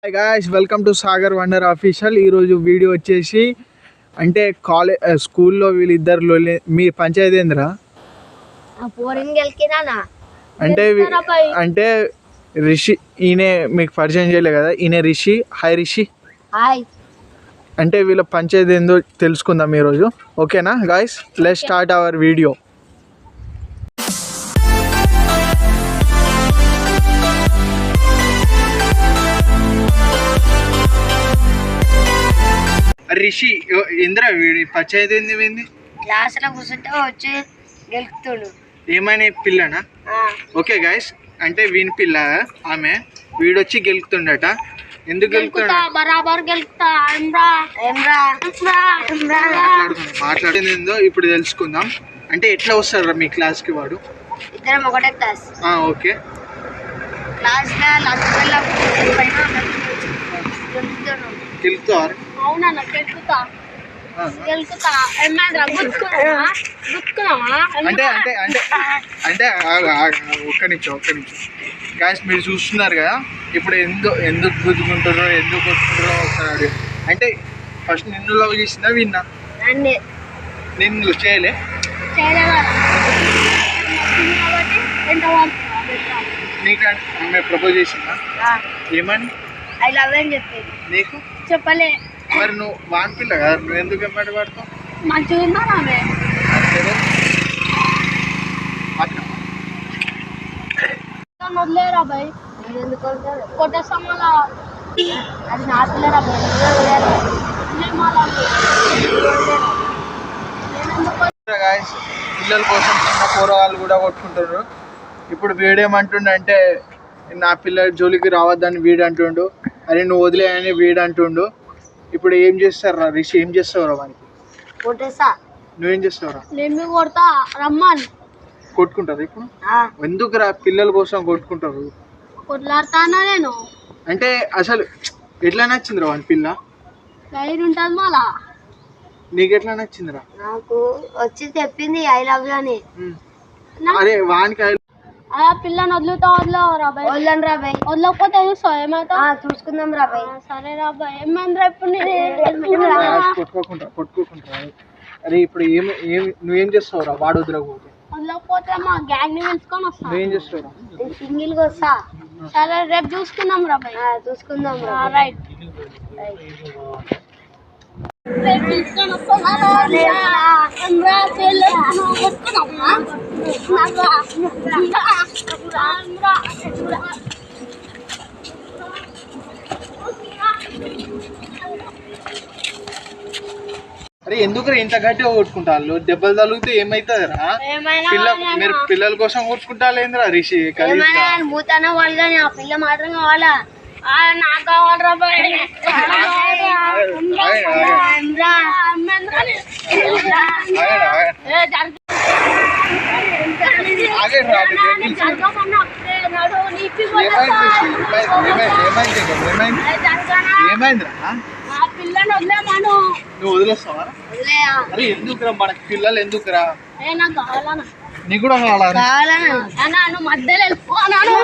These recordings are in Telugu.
Hi guys, welcome to Sagar Wonder official. ఈరోజు వీడియో వచ్చేసి అంటే స్కూల్లో వీళ్ళిద్దరు మీ పంచాయతీ ఏందిరా అంటే అంటే రిషి ఈయన మీకు పరిచయం చేయలే కదా, ఈయన రిషి. హాయ్ రిషి. అంటే వీళ్ళ పంచాయతీ ఏందో తెలుసుకుందాం ఈరోజు. ఓకేనా guys, let's start our video. Rishi Indra వీడి పంచాయతీ ఏంది? క్లాస్ లో కూర్చుంటే వచ్చి గెలుపుతాడు. ఏమైనా పిల్లనా? ఓకే గాయస్, అంటే వీని పిల్ల ఆమె, వీడొచ్చి గెలుకుతుండట. ఎందుకు గెలుకుతాడు? మాట్లాడిందో ఇప్పుడు తెలుసుకుందాం. అంటే ఎట్లా వస్తారా మీ క్లాస్ కి వాడు? ఇద్దరం ఒకటే క్లాస్. ఓకే. క్లాస్ లో లంచ్ గెలుకుతారు. అవునన్నా గెలుకుతా. అంటే అంటే అంటే అంటే ఒక్క నిమిషం గాయస్, మీరు చూస్తున్నారు కదా ఇప్పుడు ఎందుకు గుద్దుకుంటారో ఎందుకు కొట్టుకుంటారో ఒకసారి. అంటే ఫస్ట్ నిన్ను లవ్ చేసిందా విన్నా? నిన్ను చేయలే. నీకు ఆమె ప్రపోజ్ చేసిందా? ఏమని? ఐ లవ్ అని చెప్పేది. నీకు చెప్పలే. మరి నువ్వు వాన్ పిల్ల కదా, నువ్వు ఎందుకు ఎమ్మటి పడతావు? మంచిగా ఉందా ఆమె? వదిలేరా బాయ్, కొట్టేస్తాం మళ్ళా. అది నా పిల్లరా బాయ్. పిల్లల కోసం చిన్న కూరగాయలు కూడా కొట్టుకుంటారు. ఇప్పుడు వీడేమంటుండే, నా పిల్లల జోలికి రావద్దని వీడు అంటుండు, అరే నువ్వు వదిలేయని వీడు అంటుండు. ఇప్పుడు ఏం చేస్తారా రిషి? ఏం చేస్తావురా వానికి? కొట్టేస్తా. నువ్వేం చేస్తావురా? నేను కొడతా, రమ్మని. కొట్టుకుంటారు ఇప్పుడు? ఎందుకురా పిల్లల కోసం కొట్టుకుంటారు? కొట్లాడతానా నేను. అంటే అసలు ఎట్లా నచ్చిందిరా వాని పిల్ల? ధైర్యం ఉంటుంది మళ్ళా. నీకు ఎట్లా నచ్చిందిరా? నాకు వచ్చి చెప్పింది ఐ లవ్ యూ అని. అరే వానికి పిల్లని వదలని రాబాయ్. వదలకపోతే చూస్తావు ఏమైతే చూసుకుందాం రాబాయ్. సరే రాబాయ్. ఏమైందిరా ఇప్పుడు? కొట్టుకోకుండా అరే ఇప్పుడు నువ్వేం చేస్తావురా వాడు వదలకపోతే? వదలకపోతే మా గ్యాంగ్ ని పిలుచుకొని వస్తా. నువ్వేం చేస్తావురా? సింగిల్ గా వస్తా. సరే రేపు చూసుకుందాం రాబాయ్. చూసుకుందాం. రైట్. అరే ఎందుకు ఇంత గట్టిగా కొట్టుకుంటారు? దెబ్బలు తగిలితే ఏమైతుందిరా? మీరు పిల్లల కోసం కొట్టుకుంటారు ఏందిరా రిషి? మూతానే వాళ్ళు కానీ ఆ పిల్ల మాత్రం కావాలా? నాకు కావాలరా బాయ్. ఏమైందిరా? పిల్లని వదిలేమాను. నువ్వు వదిలేస్తావా? అరే ఎందుకురా మనకి పిల్లలు? ఎందుకురా? నాకు కావాలన్నా. నీకు కూడా కావాలన్నా? మధ్యలో వెళ్ళిపోనాను.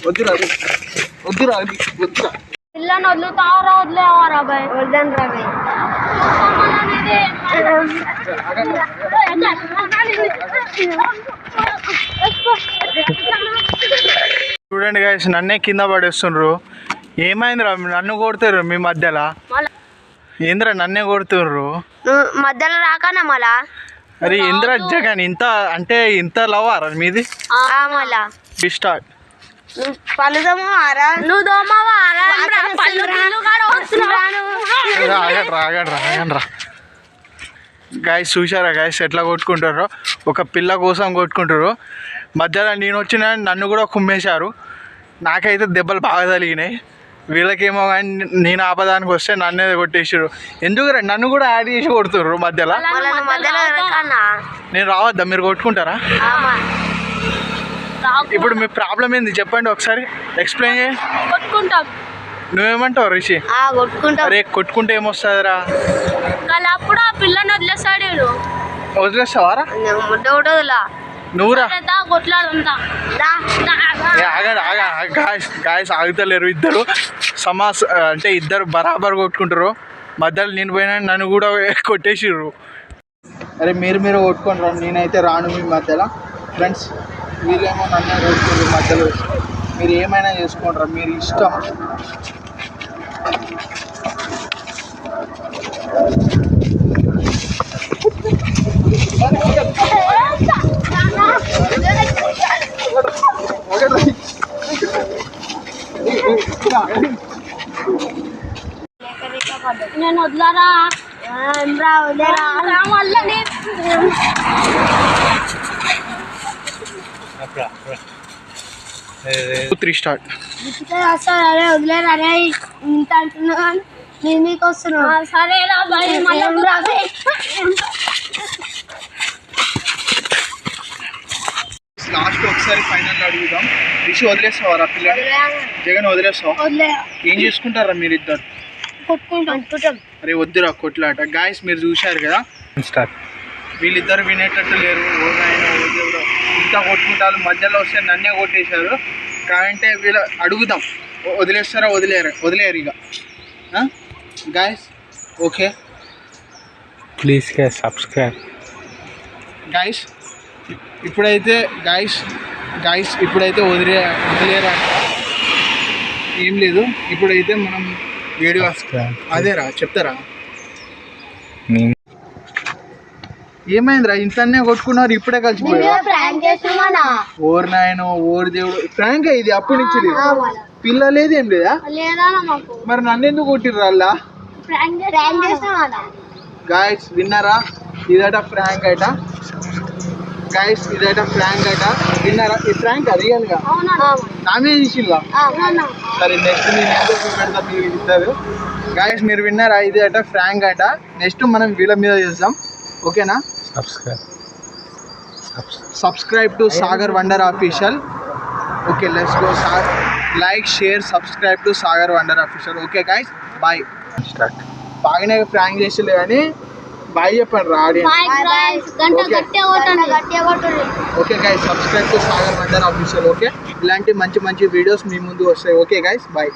వద్దురా పిల్లని వదులుతావరా వదిలేవారా బాయ్? వద్దని రాబాయ్. చూడండి గాయస్, నన్నే కింద పడేస్తుండ్రు. ఏమైందిరా? నన్ను కొడుతుర్రు మీ మధ్యలో. ఏంద్రా నన్నే కొడుతుర్రు? మధ్యలో రాకనా మళ్ళా? అరే ఇంద్ర జగన్ ఇంత అంటే ఇంత లవ్ ఆరా మీది? మళ్ళా స్టార్ట్. రాగండ్రా గాయస్, చూసారా గాయస్ ఎట్లా కొట్టుకుంటారో? ఒక పిల్ల కోసం కొట్టుకుంటారు. మధ్యలో నేను వచ్చిన నన్ను కూడా కుమ్మేశారు. నాకైతే దెబ్బలు బాగా తగిలినాయి. వీళ్ళకేమో కానీ నేను ఆపదానికి వస్తే నన్నే కొట్టేసారు. ఎందుకు నన్ను కూడా యాడ్ చేసి కొడుతుర్రు మధ్యలో. నేను రావద్దా? మీరు కొట్టుకుంటారా? ఇప్పుడు మీ ప్రాబ్లం ఏంది చెప్పండి ఒకసారి, ఎక్స్ప్లెయిన్ చేయి. నువ్వేమంటావు రిషి? అరే కొట్టుకుంటే ఏమొస్తుందిరా? అప్పుడు ఆ పిల్లని వదిలేస్తాడు. వదిలేస్తావారా? నువ్వురా కొట్లాడుందా గాయస్ ఆగుతలేరు ఇద్దరు అంటే ఇద్దరు బరాబర్ కొట్టుకుంటారు. మధ్యలో నేను పోయినా నన్ను కూడా కొట్టేసిర్రు. అరే మీరు కొట్టుకొని రా, నేనైతే రాను మీ మధ్యలో. ఫ్రెండ్స్ వీళ్ళేమో నన్నే కొట్టుకుంటారు మధ్యలో. మీరు ఏమైనా చేసుకోండి రా, మీరు ఇష్టం. నేను వదలరా వదలరా 3 స్టార్ట్. అరే వదిలేరా అరే ఇంత అంటున్నా నేను మీకు వస్తున్నా. సరేరా లాస్ట్ ఒకసారి ఫైనల్ అడుగుదాం. రిషి వదిలేస్తావారా పిల్లలు? జగన్ వదిలేస్తావా? ఏం చేసుకుంటారా మీరు ఇద్దరు? అరే వద్దురా కొట్లాట. గాయస్ మీరు చూశారు కదా, వీళ్ళిద్దరు వినేటట్టు లేరు. ఇంత కొట్టుకుంటారు, మధ్యలో వస్తే నన్నే కొట్టేశారు. కాదంటే వీళ్ళు అడుగుదాం, వదిలేస్తారా వదిలేరు ఇక. Guys okay please subscribe. Guys ఇప్పుడైతే వదిలేరా ఏం లేదు. ఇప్పుడైతే మనం వీడియో అదేరా చెప్తారా ఏమైందిరా ఇంతనే కొట్టుకున్నారు, ఇప్పుడే కలిసిపోయారు. ఓరు నాయన ఓరు దేవుడు, ఫ్రాంక్ ఇది అప్పటి నుంచి పిల్ల లేదు ఏం లేదా? మరి నన్ను ఎందుకు కొట్టిర్రు అలా? గాయస్ విన్నారా? ఇదట ఫ్రాంక్ అట. గాయస్ ఇదట ఫ్రాంక్ అట. విన్నారా? ఈ ఫ్రాంక్ రియల్ గా నామే చేసిల్లా? సరే నెక్స్ట్ నేను ఎందుకు పెడతా మీరు ఇస్తారు. గాయస్ మీరు విన్నారా? ఇది అట ఫ్రాంక్ అట. నెక్స్ట్ మనం వీళ్ళ మీద చేద్దాం, ఓకేనా? Subscribe to Sagar Wonder Official. Okay let's go. Like share subscribe to Sagar Wonder Official. Okay guys bye. బాగానే ఫ్రాంక్ చేసిలే కానీ బాయ్ చెప్పండి రా audience. Okay guys subscribe to Sagar Wonder Official. Okay ఇలాంటి మంచి వీడియోస్ మీ ముందు వస్తాయి. Okay guys bye.